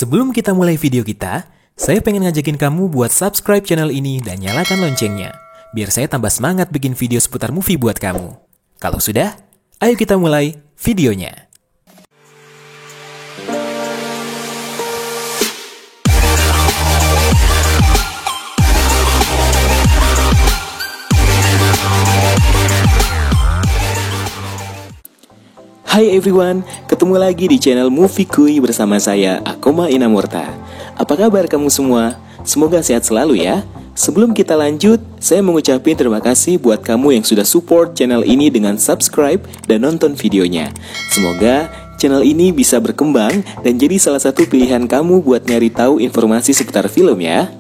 Sebelum kita mulai video kita, saya pengen ngajakin kamu buat subscribe channel ini dan nyalakan loncengnya, biar saya tambah semangat bikin video seputar movie buat kamu. Kalau sudah, ayo kita mulai videonya. Hai everyone, ketemu lagi di channel Movie Kuy bersama saya, Akoma Inamurta. Apa kabar kamu semua? Semoga sehat selalu ya. Sebelum kita lanjut, saya mengucapkan terima kasih buat kamu yang sudah support channel ini dengan subscribe dan nonton videonya. Semoga channel ini bisa berkembang dan jadi salah satu pilihan kamu buat nyari tahu informasi seputar film ya.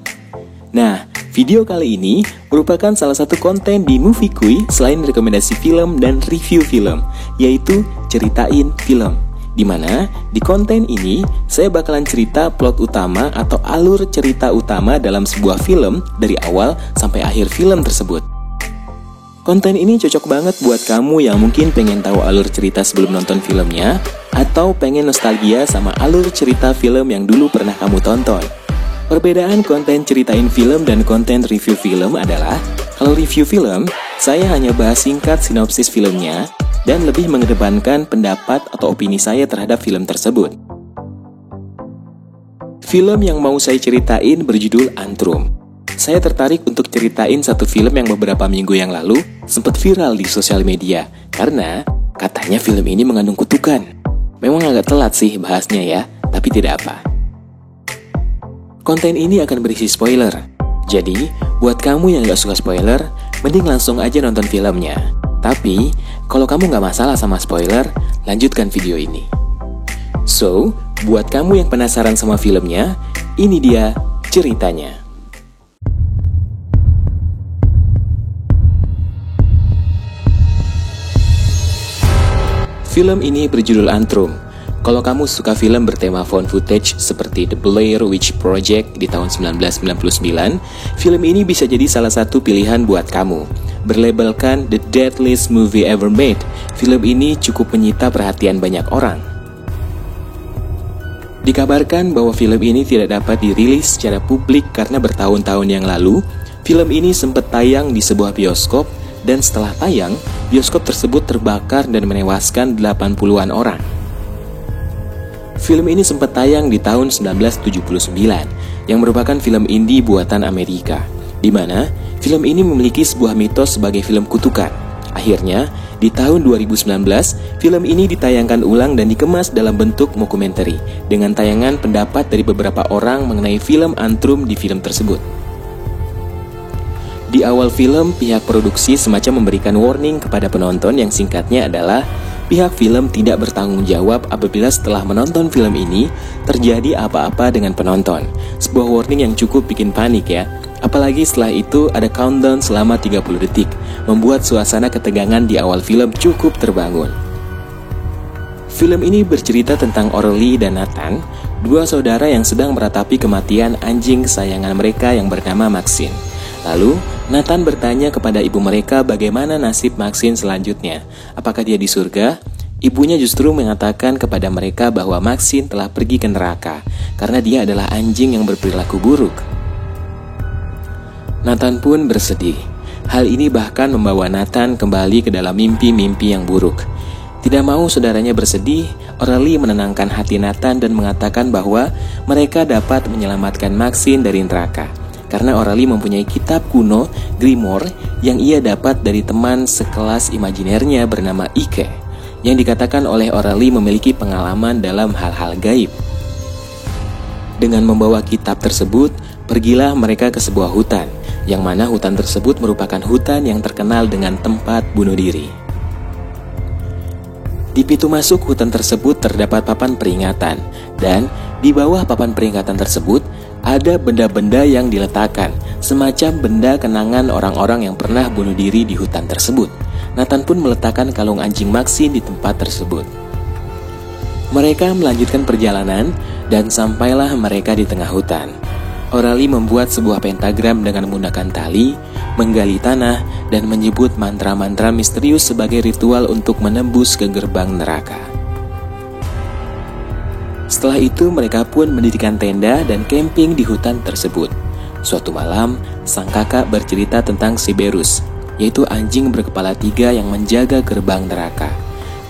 Nah, video kali ini merupakan salah satu konten di Movie Kuy selain rekomendasi film dan review film, yaitu ceritain film. Dimana di konten ini saya bakalan cerita plot utama atau alur cerita utama dalam sebuah film dari awal sampai akhir film tersebut. Konten ini cocok banget buat kamu yang mungkin pengen tahu alur cerita sebelum nonton filmnya, atau pengen nostalgia sama alur cerita film yang dulu pernah kamu tonton. Perbedaan konten ceritain film dan konten review film adalah, kalau review film, saya hanya bahas singkat sinopsis filmnya dan lebih mengedepankan pendapat atau opini saya terhadap film tersebut. Film yang mau saya ceritain berjudul Antrum. Saya tertarik untuk ceritain satu film yang beberapa minggu yang lalu sempat viral di sosial media karena katanya film ini mengandung kutukan. Memang agak telat sih bahasnya ya, tapi tidak apa. Konten ini akan berisi spoiler. Jadi, buat kamu yang gak suka spoiler, mending langsung aja nonton filmnya. Tapi, kalau kamu gak masalah sama spoiler, lanjutkan video ini. So, buat kamu yang penasaran sama filmnya, ini dia ceritanya. Film ini berjudul Antrum. Kalau kamu suka film bertema found footage seperti The Blair Witch Project di tahun 1999, film ini bisa jadi salah satu pilihan buat kamu. Berlabelkan The Deadliest Movie Ever Made, film ini cukup menyita perhatian banyak orang. Dikabarkan bahwa film ini tidak dapat dirilis secara publik karena bertahun-tahun yang lalu, film ini sempat tayang di sebuah bioskop, dan setelah tayang, bioskop tersebut terbakar dan menewaskan 80-an orang. Film ini sempat tayang di tahun 1979, yang merupakan film indie buatan Amerika, di mana film ini memiliki sebuah mitos sebagai film kutukan. Akhirnya, di tahun 2019, film ini ditayangkan ulang dan dikemas dalam bentuk mockumentary, dengan tayangan pendapat dari beberapa orang mengenai film Antrum di film tersebut. Di awal film, pihak produksi semacam memberikan warning kepada penonton yang singkatnya adalah pihak film tidak bertanggung jawab apabila setelah menonton film ini terjadi apa-apa dengan penonton. Sebuah warning yang cukup bikin panik ya. Apalagi setelah itu ada countdown selama 30 detik, membuat suasana ketegangan di awal film cukup terbangun. Film ini bercerita tentang Orly dan Nathan, dua saudara yang sedang meratapi kematian anjing kesayangan mereka yang bernama Maxine. Lalu, Nathan bertanya kepada ibu mereka bagaimana nasib Maxine selanjutnya. Apakah dia di surga? Ibunya justru mengatakan kepada mereka bahwa Maxine telah pergi ke neraka karena dia adalah anjing yang berperilaku buruk. Nathan pun bersedih. Hal ini bahkan membawa Nathan kembali ke dalam mimpi-mimpi yang buruk. Tidak mau saudaranya bersedih, Orly menenangkan hati Nathan dan mengatakan bahwa mereka dapat menyelamatkan Maxine dari neraka. Karena Orly mempunyai kitab kuno, Grimoire, yang ia dapat dari teman sekelas imajinernya bernama Ike, yang dikatakan oleh Orly memiliki pengalaman dalam hal-hal gaib. Dengan membawa kitab tersebut, pergilah mereka ke sebuah hutan, yang mana hutan tersebut merupakan hutan yang terkenal dengan tempat bunuh diri. Di pintu masuk hutan tersebut terdapat papan peringatan, dan di bawah papan peringatan tersebut ada benda-benda yang diletakkan, semacam benda kenangan orang-orang yang pernah bunuh diri di hutan tersebut. Nathan pun meletakkan kalung anjing Maxine di tempat tersebut. Mereka melanjutkan perjalanan dan sampailah mereka di tengah hutan. Orly membuat sebuah pentagram dengan menggunakan tali, menggali tanah, dan menyebut mantra-mantra misterius sebagai ritual untuk menembus ke gerbang neraka. Setelah itu mereka pun mendirikan tenda dan camping di hutan tersebut. Suatu malam, sang kakak bercerita tentang Cerberus, yaitu anjing berkepala 3 yang menjaga gerbang neraka.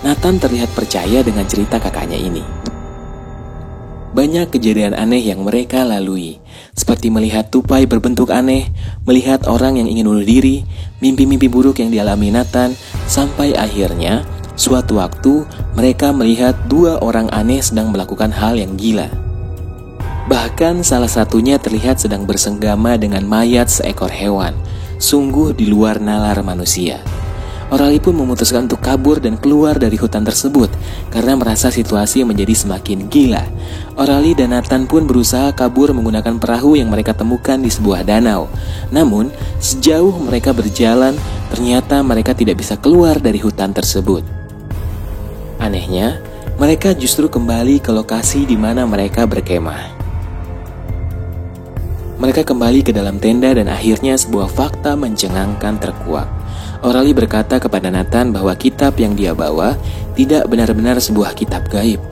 Nathan terlihat percaya dengan cerita kakaknya ini. Banyak kejadian aneh yang mereka lalui, seperti melihat tupai berbentuk aneh, melihat orang yang ingin bunuh diri, mimpi-mimpi buruk yang dialami Nathan, sampai akhirnya suatu waktu mereka melihat 2 orang aneh sedang melakukan hal yang gila. Bahkan salah satunya terlihat sedang bersenggama dengan mayat seekor hewan, sungguh di luar nalar manusia. O'Reilly pun memutuskan untuk kabur dan keluar dari hutan tersebut karena merasa situasi menjadi semakin gila. O'Reilly dan Nathan pun berusaha kabur menggunakan perahu yang mereka temukan di sebuah danau. Namun, sejauh mereka berjalan, ternyata mereka tidak bisa keluar dari hutan tersebut. Anehnya, mereka justru kembali ke lokasi di mana mereka berkemah. Mereka kembali ke dalam tenda dan akhirnya sebuah fakta mencengangkan terkuak. O'Reilly berkata kepada Nathan bahwa kitab yang dia bawa tidak benar-benar sebuah kitab gaib.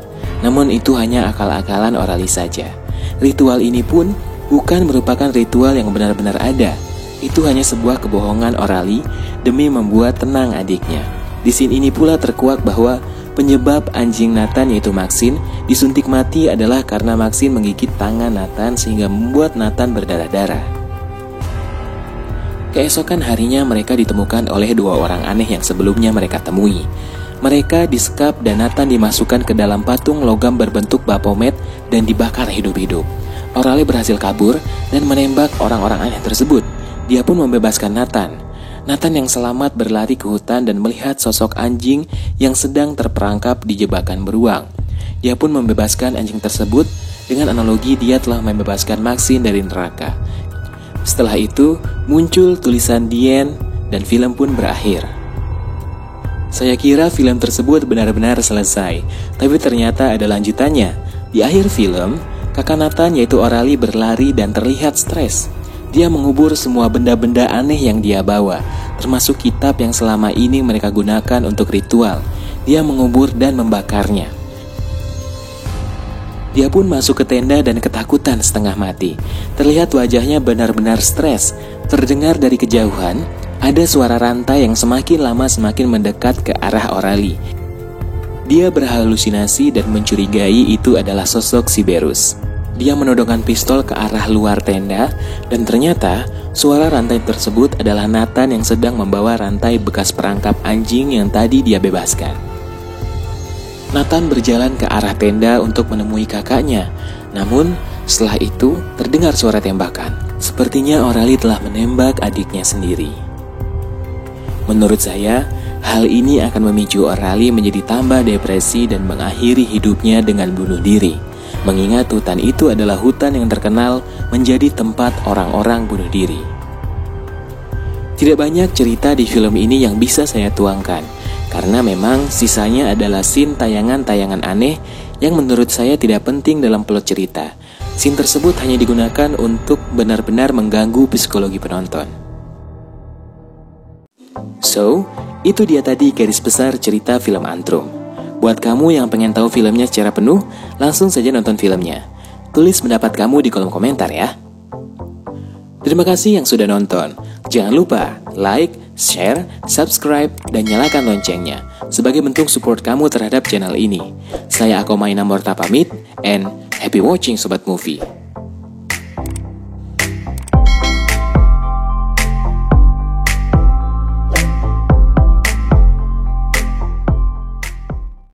Namun itu hanya akal-akalan O'Reilly saja. Ritual ini pun bukan merupakan ritual yang benar-benar ada. Itu hanya sebuah kebohongan O'Reilly demi membuat tenang adiknya. Di scene ini pula terkuak bahwa penyebab anjing Nathan yaitu Maxine disuntik mati adalah karena Maxine menggigit tangan Nathan sehingga membuat Nathan berdarah-darah. Keesokan harinya mereka ditemukan oleh 2 orang aneh yang sebelumnya mereka temui. Mereka disekap dan Nathan dimasukkan ke dalam patung logam berbentuk Baphomet dan dibakar hidup-hidup. O'Reilly berhasil kabur dan menembak orang-orang aneh tersebut. Dia pun membebaskan Nathan. Nathan yang selamat berlari ke hutan dan melihat sosok anjing yang sedang terperangkap di jebakan beruang. Dia pun membebaskan anjing tersebut dengan analogi dia telah membebaskan Maxine dari neraka. Setelah itu, muncul tulisan The End dan film pun berakhir. Saya kira film tersebut benar-benar selesai, tapi ternyata ada lanjutannya. Di akhir film, kakak Nathan yaitu O'Reilly berlari dan terlihat stres. Dia mengubur semua benda-benda aneh yang dia bawa, termasuk kitab yang selama ini mereka gunakan untuk ritual. Dia mengubur dan membakarnya. Dia pun masuk ke tenda dan ketakutan setengah mati. Terlihat wajahnya benar-benar stres. Terdengar dari kejauhan, ada suara rantai yang semakin lama semakin mendekat ke arah O'Reilly. Dia berhalusinasi dan mencurigai itu adalah sosok Cerberus. Dia menodongkan pistol ke arah luar tenda, dan ternyata suara rantai tersebut adalah Nathan yang sedang membawa rantai bekas perangkap anjing yang tadi dia bebaskan. Nathan berjalan ke arah tenda untuk menemui kakaknya. Namun, setelah itu terdengar suara tembakan. Sepertinya O'Reilly telah menembak adiknya sendiri. Menurut saya, hal ini akan memicu O'Reilly menjadi tambah depresi dan mengakhiri hidupnya dengan bunuh diri. Mengingat hutan itu adalah hutan yang terkenal menjadi tempat orang-orang bunuh diri. Tidak banyak cerita di film ini yang bisa saya tuangkan. Karena memang sisanya adalah scene tayangan-tayangan aneh yang menurut saya tidak penting dalam plot cerita. Scene tersebut hanya digunakan untuk benar-benar mengganggu psikologi penonton. So, itu dia tadi garis besar cerita film Antrum. Buat kamu yang pengen tahu filmnya secara penuh, langsung saja nonton filmnya. Tulis pendapat kamu di kolom komentar ya. Terima kasih yang sudah nonton. Jangan lupa like, share, subscribe, dan nyalakan loncengnya sebagai bentuk support kamu terhadap channel ini. Saya Akoma Inamorta pamit, and happy watching Sobat Movie.